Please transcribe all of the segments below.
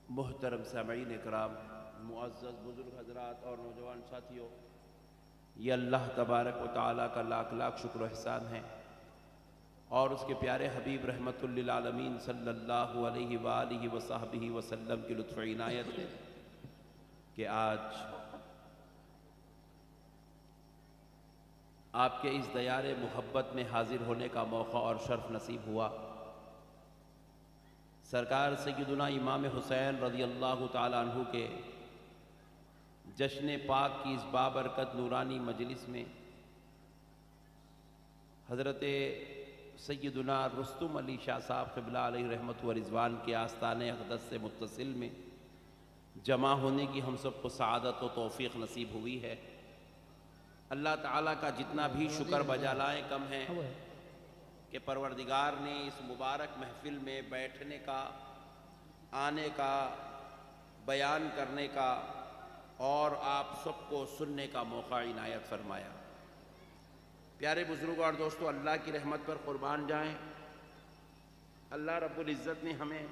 मोहतरम सामईन इकराम, मुअज़्ज़ज़ बुज़ुर्ग हज़रात और नौजवान साथियों, ये अल्लाह तबारक व तआला का लाख लाख शुक्र एहसान है और उसके प्यारे हबीब रहमतुल लिल आलमीन सल्लल्लाहु अलैहि वालिहि वसहबिहि वसल्लम की लुत्फ़ इनायत है कि आज आपके इस दयारे मोहब्बत में हाजिर होने का मौका और शर्फ नसीब हुआ। सरकार सय्यदुना इमाम हुसैन रज़ियल्लाहु ताला अन्हु के जश्न पाक की इस बाबरकत नूरानी मजलिस में हज़रत सय्यदुना रुस्तुम अली शाह साहब क़िबला अलैहि रहमत व रिज़वान के आस्ताने अक़दस से मुत्तसिल में जमा होने की हम सबको सआदत व तौफ़ीक़ नसीब हुई है। अल्लाह ताला का जितना भी शुक्र बजा लाएँ कम है कि परवरदिगार ने इस मुबारक महफिल में बैठने का, आने का, बयान करने का और आप सबको सुनने का मौका इनायत फरमाया। प्यारे बुजुर्ग और दोस्तों, अल्लाह की रहमत पर कुर्बान जाएं। अल्लाह रब्बुल इज़्ज़त ने हमें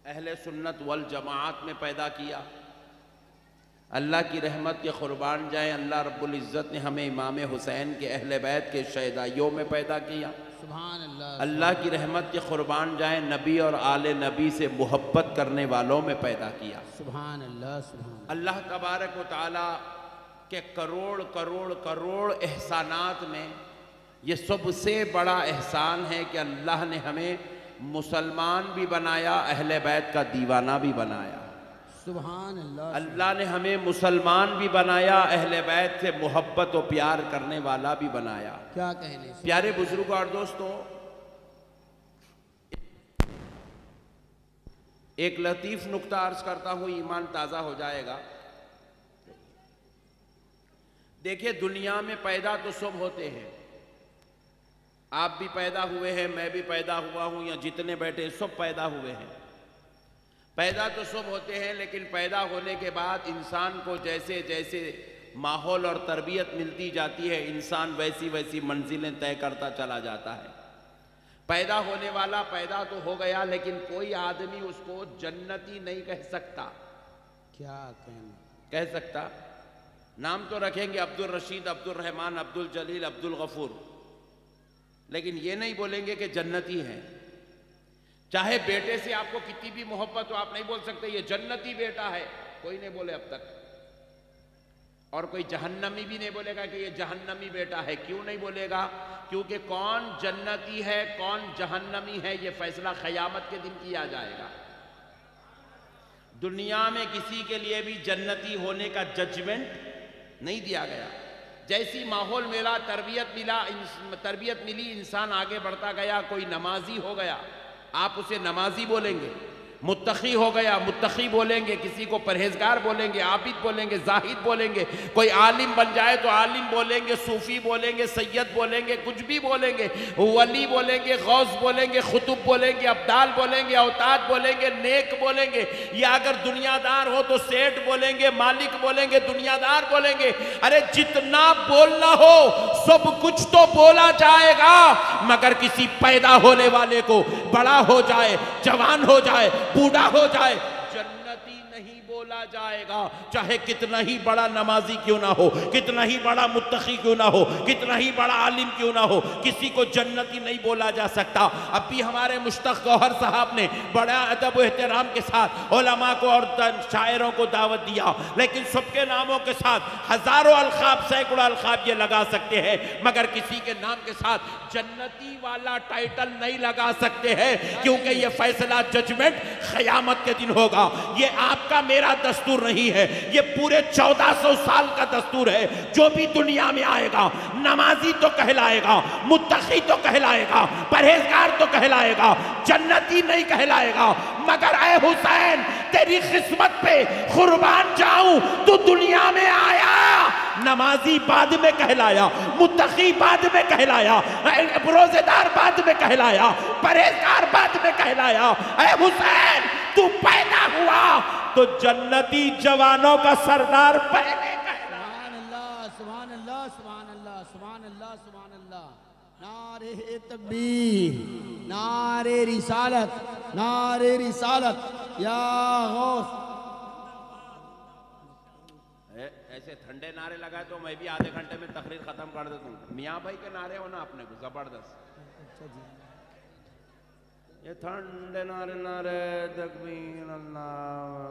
अहले सुन्नत वल जमाअत में पैदा किया। अल्लाह की रहमत के कुर्बान जाएं, अल्लाह रब्बुल इज़्ज़त ने हमें इमाम हुसैन के अहले बैत के शहदाइयों में पैदा किया। सुभान अल्लाह। अल्लाह की रहमत के कुर्बान जाएं, नबी और आले नबी से मोहब्बत करने वालों में पैदा किया। सुभान अल्लाह। सुभान अल्लाह तबारक व तआला के करोड़ करोड़ करोड़ एहसानात में ये सबसे बड़ा एहसान है कि अल्लाह ने हमें मुसलमान भी बनाया, अहले बैत का दीवाना भी बनाया। सुभान अल्लाह। अल्लाह ने हमें मुसलमान भी बनाया, अहले बैत से मोहब्बत और प्यार करने वाला भी बनाया। क्या कहने। प्यारे बुजुर्ग और दोस्तों, एक लतीफ़ नुक्ता अर्ज करता हूँ, ईमान ताज़ा हो जाएगा। देखिए, दुनिया में पैदा तो सब होते हैं, आप भी पैदा हुए हैं, मैं भी पैदा हुआ हूँ, या जितने बैठे सब पैदा हुए हैं। पैदा तो सब होते हैं, लेकिन पैदा होने के बाद इंसान को जैसे जैसे माहौल और तरबियत मिलती जाती है, इंसान वैसी वैसी मंजिलें तय करता चला जाता है। पैदा होने वाला पैदा तो हो गया, लेकिन कोई आदमी उसको जन्नती नहीं कह सकता। क्या कह सकता? नाम तो रखेंगे अब्दुल रशीद, अब्दुल रहमान, अब्दुल जलील, अब्दुल गफूर, लेकिन ये नहीं बोलेंगे कि जन्नती हैं। चाहे बेटे से आपको कितनी भी मोहब्बत हो, आप नहीं बोल सकते ये जन्नती बेटा है, कोई नहीं बोले अब तक। और कोई जहन्नमी भी नहीं बोलेगा कि ये जहन्नमी बेटा है। क्यों नहीं बोलेगा? क्योंकि कौन जन्नती है कौन जहन्नमी है, ये फैसला क़यामत के दिन किया जाएगा। दुनिया में किसी के लिए भी जन्नती होने का जजमेंट नहीं दिया गया। जैसी माहौल मिला, तरबियत मिली, इंसान आगे बढ़ता गया। कोई नमाजी हो गया, आप उसे नमाजी बोलेंगे। मुत्तकी हो गया, मुत्तकी बोलेंगे। किसी को परहेजगार बोलेंगे, आबिद बोलेंगे, जाहिद बोलेंगे। कोई आलिम बन जाए तो आलिम बोलेंगे, सूफी बोलेंगे, सैयद बोलेंगे, कुछ भी बोलेंगे। वली बोलेंगे, गौस बोलेंगे, खुतुब बोलेंगे, अब्दाल बोलेंगे, अवताद बोलेंगे, नेक बोलेंगे। या अगर दुनियादार हो तो सेठ बोलेंगे, मालिक बोलेंगे, दुनियादार बोलेंगे। अरे जितना बोलना हो सब कुछ तो बोला जाएगा, मगर किसी पैदा होने वाले को बड़ा हो जाए, जवान हो जाए, बूढ़ा हो जाए, जन्नती नहीं बोला जाएगा। चाहे कितना ही बड़ा नमाजी क्यों ना हो, कितना ही बड़ा मुत्तकी क्यों ना हो, कितना ही बड़ा आलिम क्यों ना हो, किसी को जन्नती नहीं बोला जा सकता। अब भी हमारे मुश्तक गौहर साहब ने बड़ा अदब व एहतराम के साथ उलमा को और शायरों को दावत दिया, लेकिन सबके नामों के साथ हजारों अलखाब, सैकड़ों अलखाब ये लगा सकते हैं, मगर किसी के नाम के साथ जन्नती वाला टाइटल नहीं लगा सकते हैं, क्योंकि ये फैसला जजमेंट क़यामत के दिन होगा। ये आपका मेरा दस्तूर नहीं है, ये पूरे 1400 साल का दस्तूर है। जो भी दुनिया में आएगा, नमाजी तो कहलाएगा, मुत्तकी तो कहलाएगा, परहेजगार तो कहलाएगा, जन्नती नहीं कहलाएगा। मगर ऐ हुसैन, तेरी किस्मत पे कुर्बान जाऊं, तू दुनिया में आया, नमाजी बाद में कहलाया, मुत्तकी बाद में कहलाया, रोजेदार बाद में कहलाया, परहेजगार बाद में कहलाया। ऐ हुसैन, तू पैदा हुआ तो जन्नती जवानों का सरदार पहले कहलाया। सुभान अल्लाह, सुभान अल्लाह, सुभान अल्लाह, सुभान अल्लाह, सुभान अल्लाह। नारे नारे तकबीर, नारे रिसालत, नारे रिसालत, या गौस। ऐसे ठंडे नारे लगाए तो मैं भी आधे घंटे में तकरीर खत्म कर देता हूँ। मियाँ भाई के नारे हो ना अपने को जबरदस्त। ये ठंडे नारे, नारे तकबीर, अल्लाह।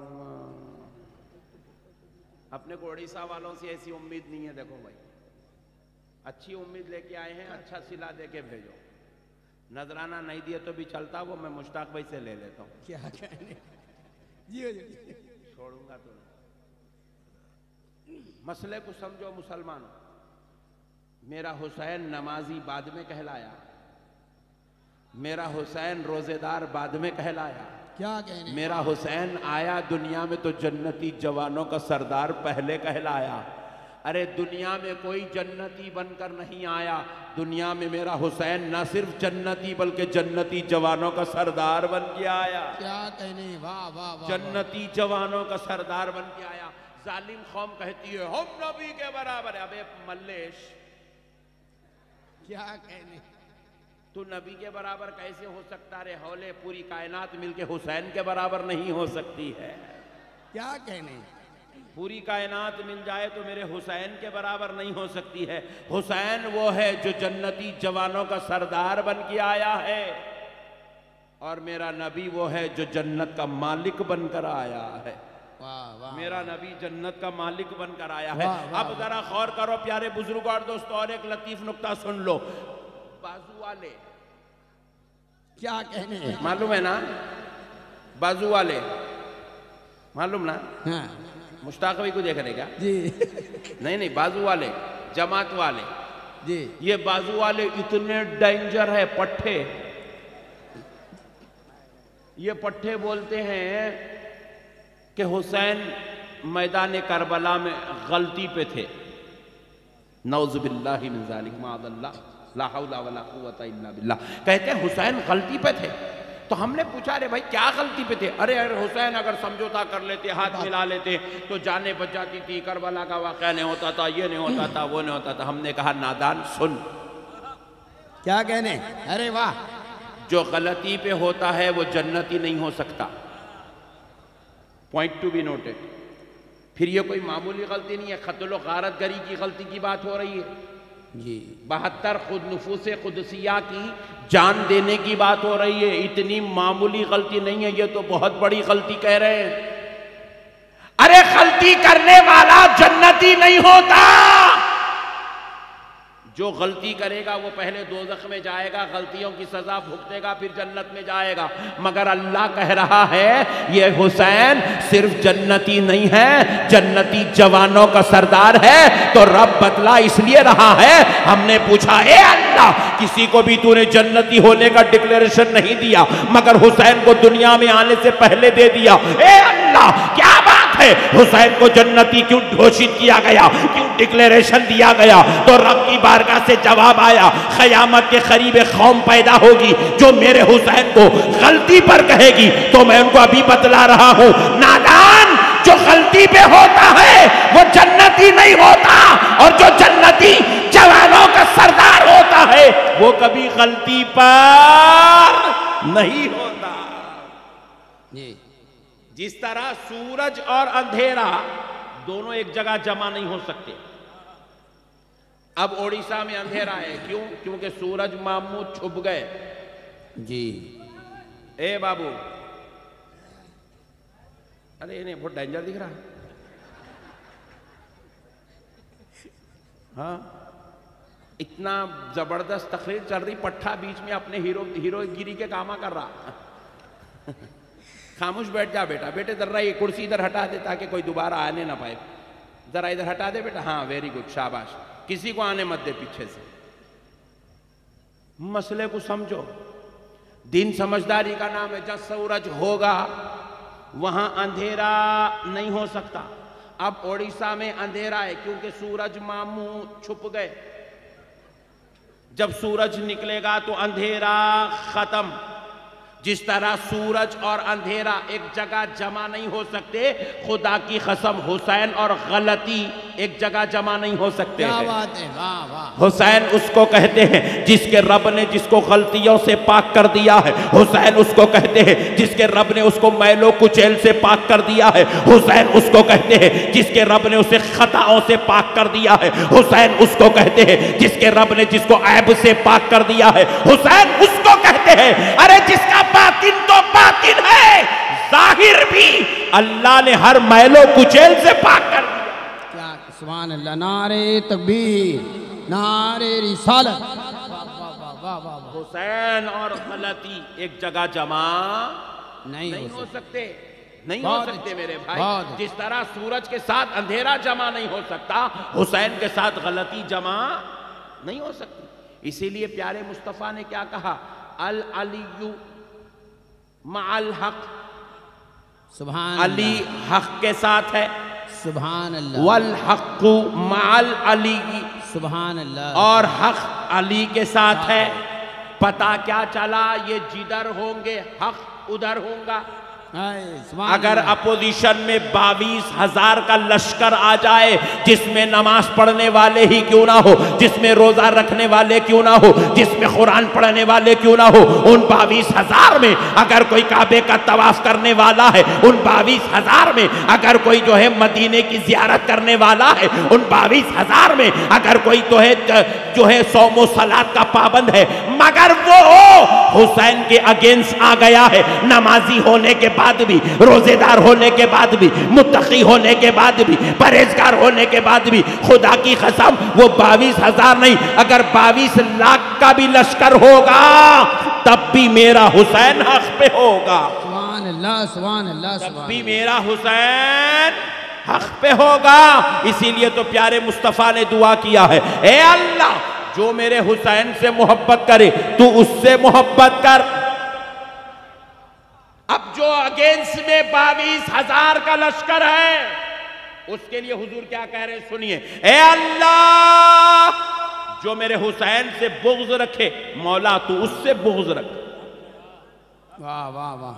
अपने को उड़ीसा वालों से ऐसी उम्मीद नहीं है। देखो भाई, अच्छी उम्मीद लेके आए हैं, अच्छा सिला दे के भेजो। नजराना नहीं दिए तो भी चलता, वो मैं मुश्ताक भाई से ले लेता हूँ। क्या कहने जी, छोड़ूंगा तो नहीं। मसले को समझो मुसलमानों। मेरा हुसैन नमाजी बाद में कहलाया, मेरा हुसैन रोजेदार बाद में कहलाया। क्या कहने, मेरा हुसैन आया दुनिया में तो जन्नती जवानों का सरदार पहले कहलाया। अरे दुनिया में कोई जन्नती बनकर नहीं आया, दुनिया में मेरा हुसैन न सिर्फ जन्नती बल्कि जन्नती जवानों का सरदार बन के आया। क्या कहने, वाह वाह वाह, जन्नती जवानों का सरदार बन के आया। जालिम कौम कहती है हम नबी के बराबर है। अबे मल्लेश, क्या कहने, तू नबी के बराबर कैसे हो सकता रे? हौले पूरी कायनात मिलके हुसैन के बराबर नहीं हो सकती है। क्या कहने, पूरी कायनात मिल जाए तो मेरे हुसैन के बराबर नहीं हो सकती है। हुसैन वो है जो जन्नती जवानों का सरदार बन के आया है, और मेरा नबी वो है जो जन्नत का मालिक बनकर आया है। वाह वाह, मेरा नबी जन्नत का मालिक बनकर आया है। वाह, वाह, अब जरा गौर करो प्यारे बुजुर्ग और दोस्तों, और एक लतीफ नुक्ता सुन लो। बाजू वाले, क्या कहने, मालूम है ना? बाजू वाले मालूम ना? हाँ मुश्ताक भाई को देख रहे क्या? जी नहीं नहीं, बाजू वाले, जमात वाले जी, ये बाजू वाले इतने डेंजर है। पट्टे, ये पट्टे बोलते हैं कि हुसैन मैदान करबला में गलती पे थे। नौजुबिल्लाहि मिन ज़ालिक, माअल्लाह, ला हौला वला कुव्वता इल्ला बिल्लाह। कहते हैं हुसैन गलती पे थे। तो हमने पूछा अरे भाई क्या गलती पे थे? अरे हुसैन अगर समझौता कर लेते, हाथ मिला लेते तो जाने बच जाती थी, करबला का वाक़या नहीं होता था, ये नहीं होता था, वो नहीं होता था। हमने कहा नादान सुन, क्या कहने, अरे वाह, जो गलती पे होता है वो जन्नती नहीं हो सकता। Point to be noted. फिर ये कोई मामूली गलती नहीं है, क़त्ल गारत गरी की गलती की बात हो रही है जी, 72 खुद नफूसे खुदसिया की जान देने की बात हो रही है। इतनी मामूली गलती नहीं है, ये तो बहुत बड़ी गलती कह रहे हैं। अरे गलती करने वाला जन्नती नहीं होता। जो गलती करेगा वो पहले दोज़ख में जाएगा, गलतियों की सजा भुगतेगा, फिर जन्नत में जाएगा। मगर अल्लाह कह रहा है ये हुसैन सिर्फ जन्नती नहीं है, जन्नती जवानों का सरदार है। तो रब बदला इसलिए रहा है, हमने पूछा ए अल्लाह, किसी को भी तूने जन्नती होने का डिक्लेरेशन नहीं दिया, मगर हुसैन को दुनिया में आने से पहले दे दिया। ए अल्लाह, क्या बात है, हुसैन को जन्नती क्यों घोषित किया गया, क्यों डिक्लेरेशन दिया गया? तो रब की बारगाह से जवाब आया, क़यामत के करीब एक कौम पैदा होगी जो मेरे हुसैन को गलती पर कहेगी, तो मैं उनको अभी बतला रहा हूं, नादान, जो गलती पे होता है वो जन्नती नहीं होता, और जो जन्नती जवानों का सरदार होता है वो कभी गलती पर नहीं होता। जी, जिस तरह सूरज और अंधेरा दोनों एक जगह जमा नहीं हो सकते। अब ओडिशा में अंधेरा है, क्यों? क्योंकि सूरज मामू छुप गए। जी, ए बाबू, अरे इन्हें बहुत डेंजर दिख रहा है। हाँ, इतना जबरदस्त तकरीर चल रही, पट्टा बीच में अपने हीरोगिरी के कामा कर रहा। खामोश बैठ जा बेटा, बेटे जरा ये कुर्सी इधर हटा दे ताकि कोई दोबारा आने ना पाए। जरा इधर हटा दे बेटा, हाँ वेरी गुड, शाबाश, किसी को आने मत दे पीछे से। मसले को समझो, दिन समझदारी का नाम है। जब सूरज होगा वहां अंधेरा नहीं हो सकता। अब ओडिशा में अंधेरा है क्योंकि सूरज मामू छुप गए। जब सूरज निकलेगा तो अंधेरा खत्म। जिस तरह सूरज और अंधेरा एक जगह जमा नहीं हो सकते, खुदा की कसम हुसैन और गलती एक जगह जमा नहीं हो सकते। क्या बात है, वाह वाह। हुसैन उसको कहते हैं जिसके रब ने जिसको गलतियों से पाक कर दिया है। हुसैन उसको कहते हैं जिसके रब ने उसको मैलो कुचैल से पाक कर दिया है। हुसैन उसको कहते हैं जिसके रब ने उसे खताओं से पाक कर दिया है। हुसैन उसको कहते हैं जिसके रब ने जिसको ऐब से पाक कर दिया है। हुसैन उसको कहते हैं अरे जिसका बातिन तो बातिन है, जाहिर भी अल्लाह ने हर मैलो कुचैल से पाक कर दिया। क्या सुभान अल्लाह, नारे तकबीर, नारे रिसालत, हुसैन और गलती एक जगह जमा नहीं हो सकते, नहीं हो सकते मेरे भाई। जिस तरह सूरज के साथ अंधेरा जमा नहीं हो सकता, हुसैन के साथ गलती जमा नहीं हो सकती। इसीलिए प्यारे मुस्तफा ने क्या कहा, अल अलियु मअल हक, सुभान अली हक के साथ है, सुभान अल्लाह, वल हक्कु मअल अली, सुभान अल्लाह, और हक अली के साथ है। पता क्या चला, ये जिधर होंगे हक उधर होगा। अगर अपोजिशन में 22,000 का लश्कर आ जाए, जिसमें नमाज पढ़ने वाले ही क्यों ना हो, जिसमें रोजा रखने वाले क्यों ना हो, जिसमें कुरान पढ़ने वाले क्यों ना हो, उन 22,000 में अगर कोई काबे का तवाफ करने वाला है, उन 22,000 में अगर कोई जो है मदीने की जियारत करने वाला है, उन 22,000 में अगर कोई जो है सौमो सलात का पाबंद है, मगर वो हुसैन के अगेंस्ट आ गया है, नमाजी होने के बाद भी, रोजेदार होने के बाद भी, मुत्तकी होने के बाद भी, परहेजगार होने के बाद भी, खुदा की कसम वो 22,000 नहीं, अगर 22 लाख का भी लश्कर होगा तब भी मेरा हुसैन हक पे होगा। सुभान अल्लाह, सुभान अल्लाह, तब भी मेरा हुसैन हक पे होगा। इसीलिए तो प्यारे मुस्तफा ने दुआ किया है, ए अल्लाह जो मेरे हुसैन से मोहब्बत करे तू उससे मोहब्बत कर। अब जो अगेंस्ट में 22,000 का लश्कर है, उसके लिए हुजूर क्या कह रहे हैं सुनिए, ए अल्लाह जो मेरे हुसैन से बुग़्ज़ रखे, मौला तू उससे बुग़्ज़ रख। वाह वाह वाह।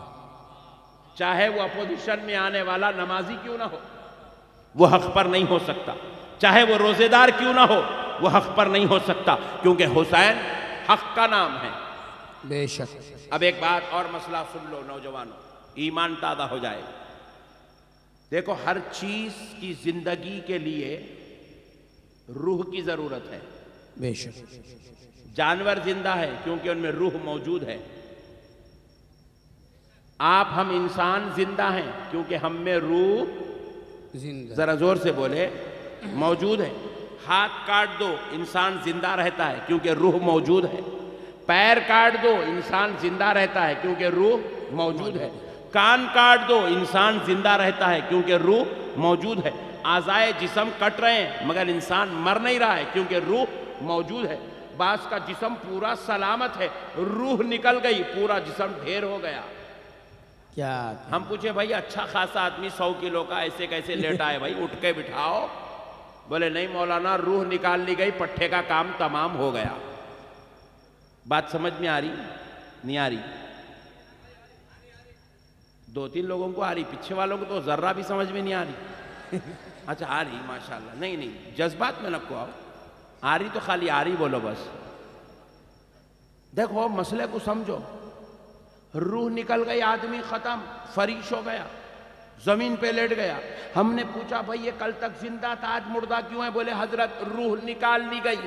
चाहे वो अपोजिशन में आने वाला नमाजी क्यों ना हो, वो हक पर नहीं हो सकता। चाहे वो रोजेदार क्यों ना हो, वो हक पर नहीं हो सकता, क्योंकि हुसैन हक का नाम है। बेशक। अब एक बात और मसला सुन लो नौजवानों, ईमान ताज़ा हो जाए। देखो हर चीज की जिंदगी के लिए रूह की जरूरत है। बेशक। जानवर जिंदा है क्योंकि उनमें रूह मौजूद है। आप हम इंसान जिंदा हैं क्योंकि हम में रूह, जरा जोर से बोले, मौजूद है। हाथ काट दो इंसान जिंदा रहता है क्योंकि रूह मौजूद है। पैर काट दो इंसान जिंदा रहता है क्योंकि रूह मौजूद है। कान काट दो इंसान जिंदा रहता है क्योंकि रूह मौजूद है। आज़ाए जिस्म कट रहे हैं मगर इंसान मर नहीं रहा है क्योंकि रूह मौजूद है। बास का जिस्म पूरा सलामत है, रूह निकल गई, पूरा जिस्म ढेर हो गया। क्या हम पूछे भाई अच्छा खासा आदमी 100 किलो का ऐसे कैसे लेटा है भाई, उठ के बिठाओ। बोले नहीं मौलाना, रूह निकाल ली गई, पट्टे का काम तमाम हो गया। बात समझ में आ रही नहीं आ रही? 2-3 लोगों को आ रही, पीछे वालों को तो जर्रा भी समझ में नहीं आ रही। अच्छा आ रही माशाल्लाह। नहीं नहीं, जज्बात में नको आओ, आ रही तो खाली आ रही बोलो बस। देखो मसले को समझो, रूह निकल गई, आदमी खत्म, फरीश हो गया, जमीन पे लेट गया। हमने पूछा भाई ये कल तक जिंदा था आज मुर्दा क्यों है? बोले हजरत रूह निकाल ली गई।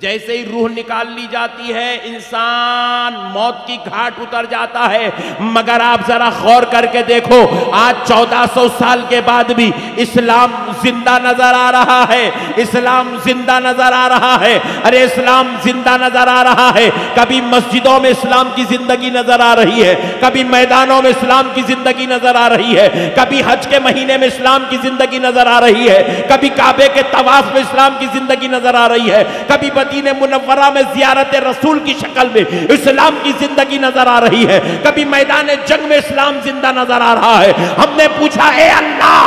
जैसे ही रूह निकाल ली जाती है इंसान मौत की घाट उतर जाता है। मगर आप जरा गौर करके देखो, आज 1400 साल के बाद भी इस्लाम जिंदा नजर आ रहा है। इस्लाम जिंदा नजर आ रहा है। अरे इस्लाम जिंदा नजर आ रहा है। कभी मस्जिदों में इस्लाम की जिंदगी नजर आ रही है, कभी मैदानों में इस्लाम की जिंदगी नजर आ रही है, कभी हज के महीने में इस्लाम की जिंदगी नजर आ रही है, कभी काबे के तवाफ में इस्लाम की जिंदगी नजर आ रही है, कभी मदीने मुनव्वरा में जियारत रसूल की शक्ल में इस्लाम की जिंदगी नजर आ रही है, कभी मैदान जंग में इस्लाम जिंदा नजर आ रहा है। हमने पूछा, ए अल्लाह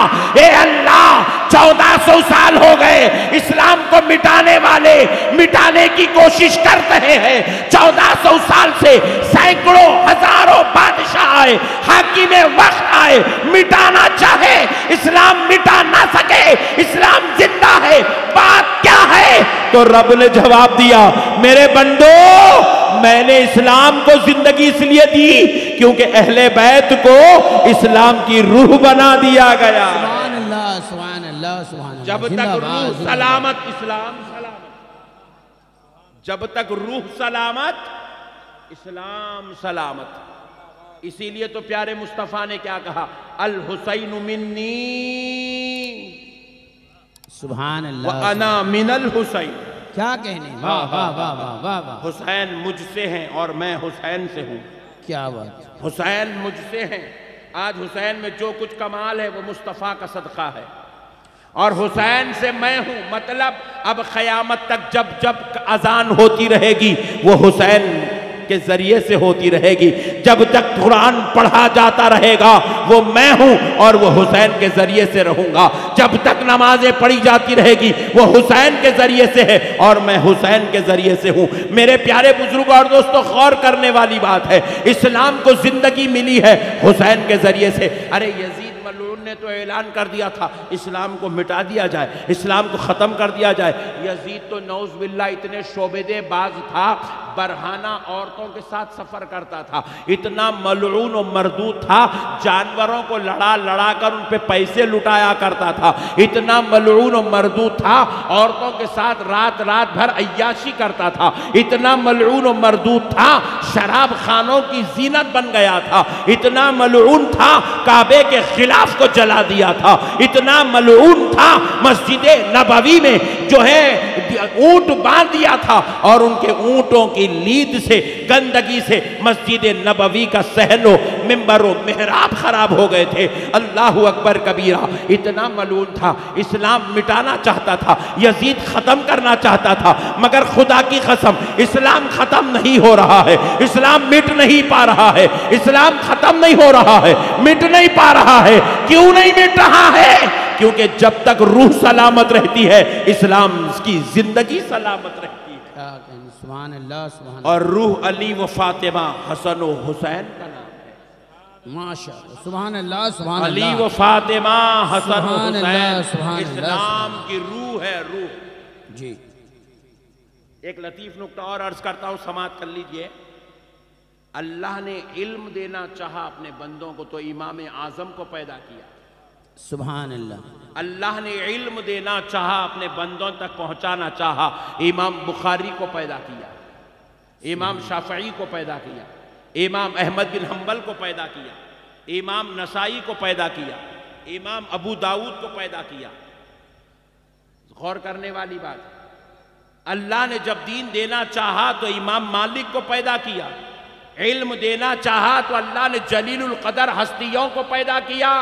1400 साल हो गए इस्लाम को मिटाने वाले मिटाने की कोशिश कर रहे हैं। 1400 साल से सैकड़ों हजारों बादशाह आए, हाकिम वक्त आए, मिटाना चाहे इस्लाम मिटा ना सके, इस्लाम जिंदा है, बात क्या है? तो रब ने जवाब दिया, मेरे बंदो, मैंने इस्लाम को जिंदगी इसलिए दी क्योंकि अहले बैत को इस्लाम की रूह बना दिया गया। सुभान अल्लाह, सुभान अल्लाह, सुभान अल्लाह। जब तक रूह सलामत इस्लाम सलामत, जब तक रूह सलामत इस्लाम सलामत। इसीलिए तो प्यारे मुस्तफा ने क्या कहा, अल हुसैन मिन्नी सुभान व अल्लाह, अना मिनल हुसैन। क्या कहने, वाह वाह वाह वाह वाह वाह, हुसैन मुझसे हैं और मैं हुसैन से हूँ। क्या बात, हुसैन मुझसे हैं। आज हुसैन में जो कुछ कमाल है वो मुस्तफ़ा का सदका है, और हुसैन से मैं हूँ। मतलब अब क़यामत तक जब जब अजान होती रहेगी वो हुसैन के जरिए से होती रहेगी। जब तक कुरान पढ़ा जाता रहेगा वो मैं हूं और वो हुसैन के जरिए से रहूंगा। जब तक नमाजें पढ़ी जाती रहेगी वो हुसैन के जरिए से है और मैं हुसैन के जरिए से हूं। मेरे प्यारे बुजुर्ग और दोस्तों, गौर करने वाली बात है, इस्लाम को जिंदगी मिली है हुसैन के जरिए से। अरे यजीद मलून ने तो ऐलान कर दिया था इस्लाम को मिटा दिया जाए, इस्लाम को ख़त्म कर दिया जाए। यजीद तो नौज़ बिल्लाह इतने शोबेदेबाज था, बरहाना औरतों के साथ सफ़र करता था, इतना मलऊन और मरदूद था, जानवरों को लड़ा लड़ा कर उन पे पैसे लुटाया करता था, इतना मलऊन और मरदूद था, औरतों के साथ रात रात भर अय्याशी करता था, इतना मलऊन और मरदूद था, शराब खानों की जीनत बन गया था, इतना मलऊन था, काबे के खिलाफ को जला दिया था, इतना मलऊन था, मस्जिद नबवी में जो है ऊंट बांध दिया था और उनके ऊंटों की लीद से, गंदगी से मस्जिद नबवी का सहनो मिंबरो मेहराब खराब हो गए थे। अल्लाह अकबर कबीरा। इतना मलून था, इस्लाम मिटाना चाहता था, यजीद खत्म करना चाहता था, मगर खुदा की कसम इस्लाम खत्म नहीं हो रहा है, इस्लाम मिट नहीं पा रहा है, इस्लाम खत्म नहीं हो रहा है, मिट नहीं पा रहा है। क्यों नहीं मिट रहा है? क्योंकि जब तक रूह सलामत रहती है इस्लाम की जिंदगी सलामत रहती है। क्या कहने, सुभान अल्लाह, सुभान और रूह अली व फातिमा हसन व हुसैन का नाम है। माशाअल्लाह, सुभान अल्लाह, सुभान अली अल्लाह, व फातिमा हसन व सुभान अल्लाह, हुसैन सुभान इस्लाम की रूह है, रूह। जी। एक लतीफ नुक्ता और अर्ज करता हूं, समात कर लीजिए। अल्लाह ने इल्म देना चाहा अपने बंदों को तो इमाम आजम को पैदा किया। सुभान अल्लाह। अल्लाह ने इल्म देना चाहा, अपने बंदों तक पहुंचाना चाहा, इमाम बुखारी को पैदा किया, इमाम शाफई को पैदा किया, इमाम अहमद बिन हम्बल को पैदा किया, इमाम नसाई को पैदा किया, इमाम अबू दाऊद को पैदा किया। गौर करने वाली बात, अल्लाह ने जब दीन देना चाहा तो इमाम मालिक को पैदा किया, इल्म देना चाहा तो अल्लाह ने जलीलुल कदर हस्तियों को पैदा किया,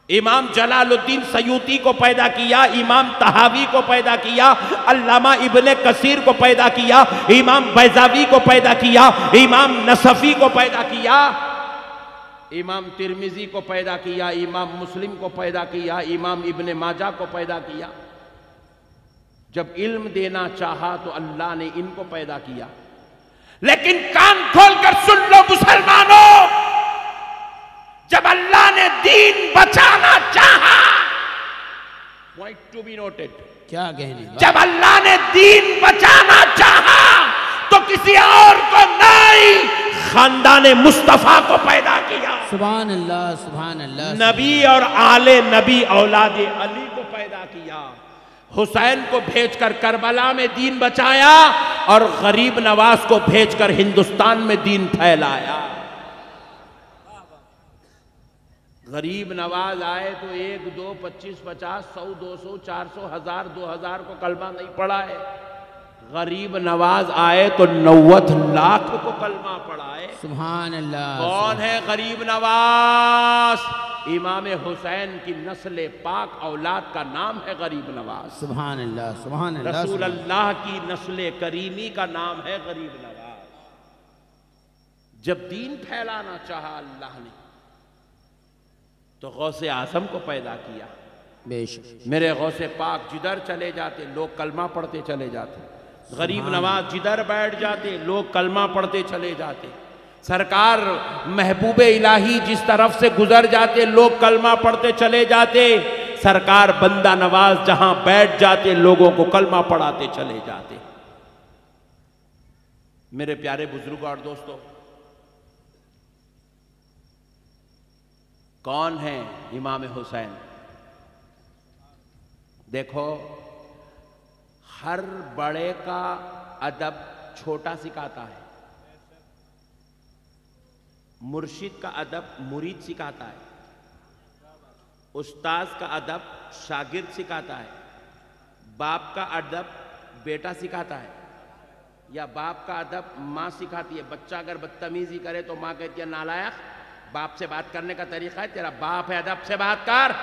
इमाम जलालुद्दीन सयूती को पैदा किया, इमाम तहावी को पैदा किया, अल्लामा इब्ने कसीर को पैदा किया, इमाम बैजावी को पैदा किया, इमाम नसफी को पैदा किया, इमाम तिरमिजी को पैदा किया, इमाम मुस्लिम को पैदा किया, इमाम इब्ने माजा को पैदा किया। जब इल्म देना चाहा तो अल्लाह ने इनको पैदा किया। लेकिन कान खोलकर सुन लो मुसलमानों, जब अल्लाह ने दीन बचाना चाहा, पॉइंट टू बी नोटेड, क्या कहने, जब अल्लाह ने दीन बचाना चाहा तो किसी और को नहीं, खानदाने मुस्तफा को पैदा किया। सुभान अल्लाह, सुभान अल्लाह। नबी और आले नबी औलादे अली को पैदा किया, हुसैन को भेजकर करबला में दीन बचाया और गरीब नवाज को भेजकर हिंदुस्तान में दीन फैलाया। गरीब नवाज आए तो 1, 2, 25, 50, 100, 200, 400, 1000, 2000 को कलमा नहीं पढ़ा है। गरीब नवाज आए तो 90 लाख को कलमा पढ़ाए। सुभान अल्लाह। कौन है गरीब नवाज? इमाम हुसैन की नस्ल पाक औलाद का नाम है गरीब नवाज। सुभान अल्लाह, सुभान अल्लाह। रसूल अल्लाह की नस्ल करीमी का नाम है गरीब नवाज। जब दीन फैलाना चाहा अल्लाह ने तो गौसे आजम को पैदा किया। बेशक मेरे गौसे पाक जिधर चले जाते लोग कलमा पढ़ते चले जाते। गरीब नवाज जिधर बैठ जाते लोग कलमा पढ़ते चले जाते। सरकार महबूबे इलाही जिस तरफ से गुजर जाते लोग कलमा पढ़ते चले जाते। सरकार बंदा नवाज जहां बैठ जाते लोगों को कलमा पढ़ाते चले जाते। मेरे प्यारे बुजुर्ग और दोस्तों, कौन है इमाम हुसैन? देखो, हर बड़े का अदब छोटा सिखाता है। मुर्शिद का अदब मुरीद सिखाता है। उस्ताद का अदब शागिर्द सिखाता है। बाप का अदब बेटा सिखाता है, या बाप का अदब माँ सिखाती है। बच्चा अगर बदतमीजी करे तो माँ कहती है नालायक, बाप से बात करने का तरीका है तेरा बाप है, अदब से बात कर।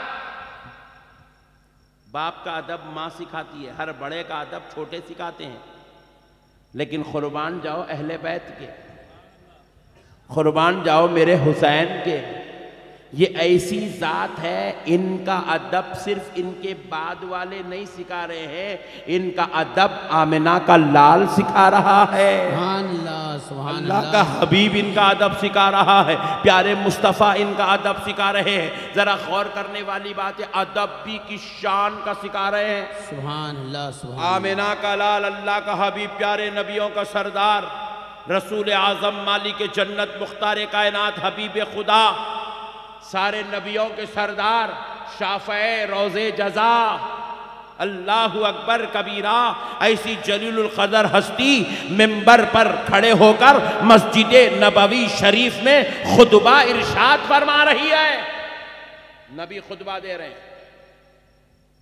बाप का अदब माँ सिखाती है। हर बड़े का अदब छोटे सिखाते हैं। लेकिन कुर्बान जाओ अहले बैत के, कुर्बान जाओ मेरे हुसैन के। ये ऐसी जात है, इनका अदब सिर्फ इनके बाद वाले नहीं सिखा रहे हैं, इनका अदब आमिना का लाल सिखा रहा है। सुभान अल्लाह, सुभान अल्लाह का हबीब इनका अदब सिखा रहा है। प्यारे मुस्तफ़ा इनका अदब सिखा रहे हैं। जरा गौर करने वाली बात है, अदब भी की शान का सिखा रहे हैं। सुभान अल्लाह, सुभान आमिना का लाल, अल्लाह का हबीब, प्यारे नबियों का सरदार, रसूल आज़म, मालिक जन्नत, मुख्तार कायनात, हबीब खुदा, सारे नबियों के सरदार, शाफ़े रोज़े जज़ा, अल्लाहु अकबर कबीरा। ऐसी जलीलुल क़दर हस्ती मिंबर पर खड़े होकर मस्जिद नबवी शरीफ में खुतबा इरशाद फरमा रही है। नबी खुतबा दे रहे हैं,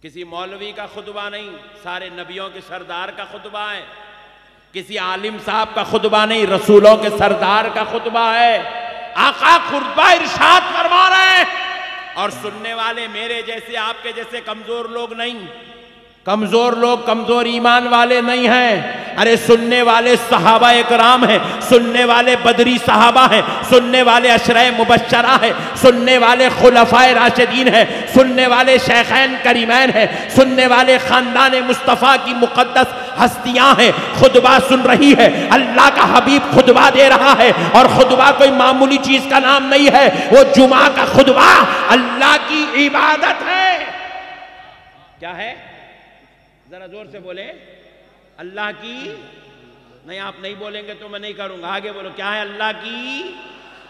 किसी मौलवी का खुतबा नहीं, सारे नबियों के सरदार का खुतबा है। किसी आलिम साहब का खुतबा नहीं, रसूलों के सरदार का खुतबा है। आका खुतबा इरशाद फरमा रहे हैं, और सुनने वाले मेरे जैसे आपके जैसे कमजोर लोग नहीं, कमजोर लोग कमजोर ईमान वाले नहीं हैं। अरे सुनने वाले सहाबा इकराम हैं, सुनने वाले बदरी सहाबा हैं, सुनने वाले अशरे मुबश्शरा हैं, सुनने वाले खुलफाए राशिदीन हैं, सुनने वाले शेखैन करीमैन हैं, सुनने वाले खानदान मुस्तफ़ा की मुक़द्दस हस्तियां हैं। खुतबा सुन रही है, अल्लाह का हबीब खुतबा दे रहा है, और खुतबा कोई मामूली चीज का नाम नहीं है। वो जुमा का खुतबा अल्लाह की इबादत है। क्या है? जरा जोर से बोले। अल्लाह की नहीं, आप नहीं बोलेंगे तो मैं नहीं करूंगा। आगे बोलो, क्या है? अल्लाह की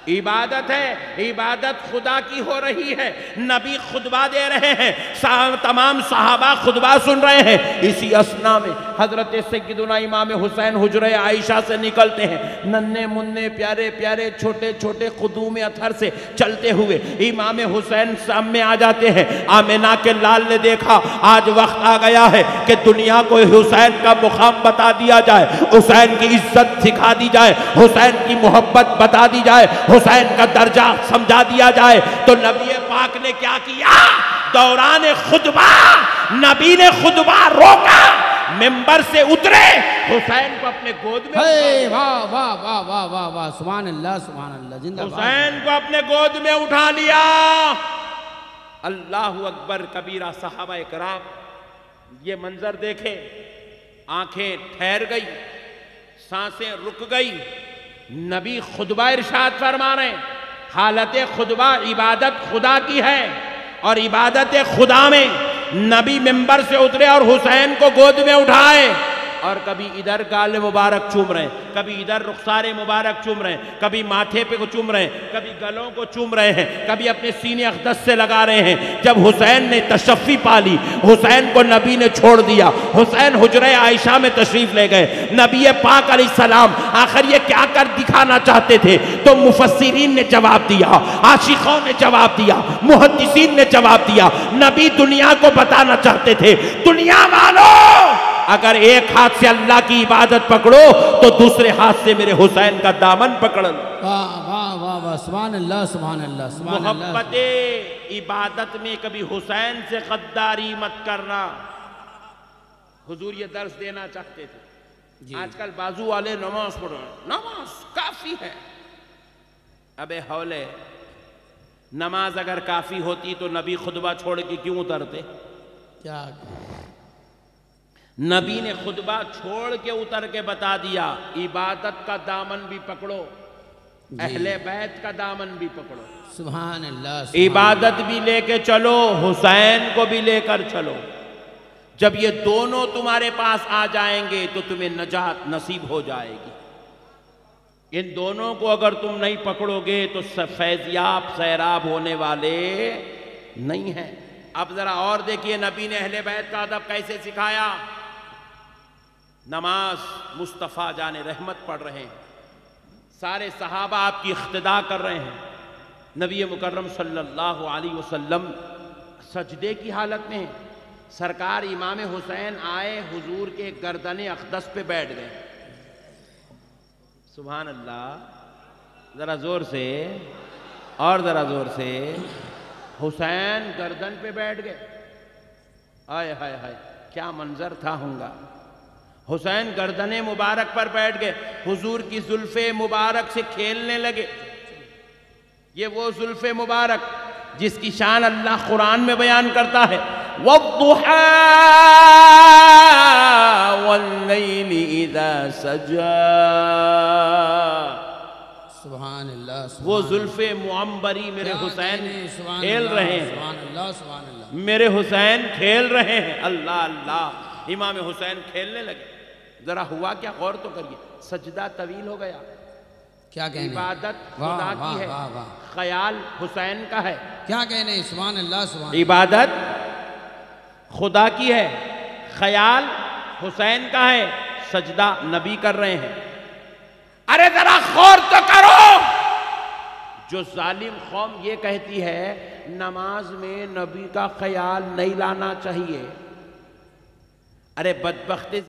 इबादत है। इबादत खुदा की हो रही है। नबी खुतबा दे रहे हैं, तमाम सहाबा खुतबा सुन रहे हैं। इसी असना में हजरत सैयदुना इमाम हुसैन हुजरे आयशा से निकलते हैं, नन्हे मुन्ने प्यारे प्यारे छोटे छोटे खुदूम अथर से चलते हुए इमाम हुसैन सामने आ जाते हैं। आमिना के लाल ने देखा, आज वक्त आ गया है कि दुनिया को हुसैन का मुकाम बता दिया जाए, हुसैन की इज्जत सिखा दी जाए, हुसैन की मोहब्बत बता दी जाए, हुसैन का दर्जा समझा दिया जाए। तो नबी पाक ने क्या किया? दौरान खुतबा नबी ने खुतबा रोका, मिंबर से उतरे, हुसैन को अपने गोद में, वाह वाह वाह वाह वाह वाह, सुभान अल्लाह, सुभान अल्लाह, जिंदाबाद। हुसैन को अपने गोद में उठा लिया। अल्लाहु अकबर कबीरा। सहाबा इकराम ये मंजर देखे, आंखें ठहर गई, सांसें रुक गई। नबी खुतबा इरशाद फरमा रहे। हालत खुतबा इबादत खुदा की है, और इबादत खुदा में नबी मिंबर से उतरे और हुसैन को गोद में उठाए, और कभी इधर गाल मुबारक चूम रहे, कभी इधर रुखसारे मुबारक चूम रहे, कभी माथे पे को चूम रहे, कभी गलों को चूम रहे हैं, कभी अपने सीने अक़दस से लगा रहे हैं। जब हुसैन ने तशफ़ी पाली, हुसैन को नबी ने छोड़ दिया, हुसैन हुजरे आयशा में तशरीफ ले गए। नबी पाक अलैहिस्सलाम आखिर ये क्या कर दिखाना चाहते थे? तो मुफस्सिरीन ने जवाब दिया, आशिकों ने जवाब दिया, मुहद्दिसीन ने जवाब दिया। नबी दुनिया को बताना चाहते थे, दुनिया वालों अगर एक हाथ से अल्लाह की इबादत पकड़ो तो दूसरे हाथ से मेरे हुसैन का दामन पकड़ लो। वाह वाह वाह वाह, सुभान अल्लाह सुभान अल्लाह सुभान अल्लाह। मोहब्बत इबादत में कभी हुसैन से गद्दारी मत करना। हुजूर ये दर्श देना चाहते थे। आजकल बाजू वाले नमाज पढ़ो, नमाज काफी है। अबे हौले, नमाज अगर काफी होती तो नबी खुतबा छोड़ के क्यों उतरते? क्या नबी ने खुतबा छोड़ के उतर के बता दिया, इबादत का दामन भी पकड़ो, अहले बैत का दामन भी पकड़ो, सुभान अल्लाह। इबादत भी लेके चलो, हुसैन को भी लेकर चलो। जब ये दोनों तुम्हारे पास आ जाएंगे तो तुम्हें नजात नसीब हो जाएगी। इन दोनों को अगर तुम नहीं पकड़ोगे तो फैज़याब सैराब होने वाले नहीं हैं। अब जरा और देखिए नबी ने अहले बैत का अदब कैसे सिखाया। नमाज मुस्तफ़ा जाने रहमत पढ़ रहे हैं, सारे सहाबा आपकी इख्तिदा कर रहे हैं। नबी मुकर्रम सल्लल्लाहु अलैहि वसल्लम सजदे की हालत में हैं। सरकार इमाम हुसैन आए, हुजूर के गर्दन अक़दस पे बैठ गए। सुभान अल्लाह, जरा जोर से और जरा जोर से। हुसैन गर्दन पे बैठ गए। आय हाय हाय, क्या मंजर था होगा। हुसैन गर्दने मुबारक पर बैठ गए, हुजूर की जुल्फे मुबारक से खेलने लगे। ये वो जुल्फे मुबारक जिसकी शान अल्लाह कुरान में बयान करता है, वद्दुहा वल्लैलि इज़ा सजा। सुभान अल्लाह। वो जुल्फे मुअम्बरी मेरे हुसैन खेल रहे हैं। सुभान अल्लाह सुभान अल्लाह। मेरे हुसैन खेल रहे हैं। अल्लाह अल्लाह, इमाम हुसैन खेलने लगे। जरा हुआ क्या, गौर तो करिए। सजदा तवील हो गया। क्या कहने, इबादत खुदा की है, ख्याल हुसैन का है। क्या कहने, सुभान अल्लाह सुभान। इबादत खुदा की है, ख्याल हुसैन का है, सजदा नबी कर रहे हैं। अरे जरा गौर तो करो। जो जालिम कौम ये कहती है नमाज में नबी का ख्याल नहीं लाना चाहिए, अरे बदबख्ती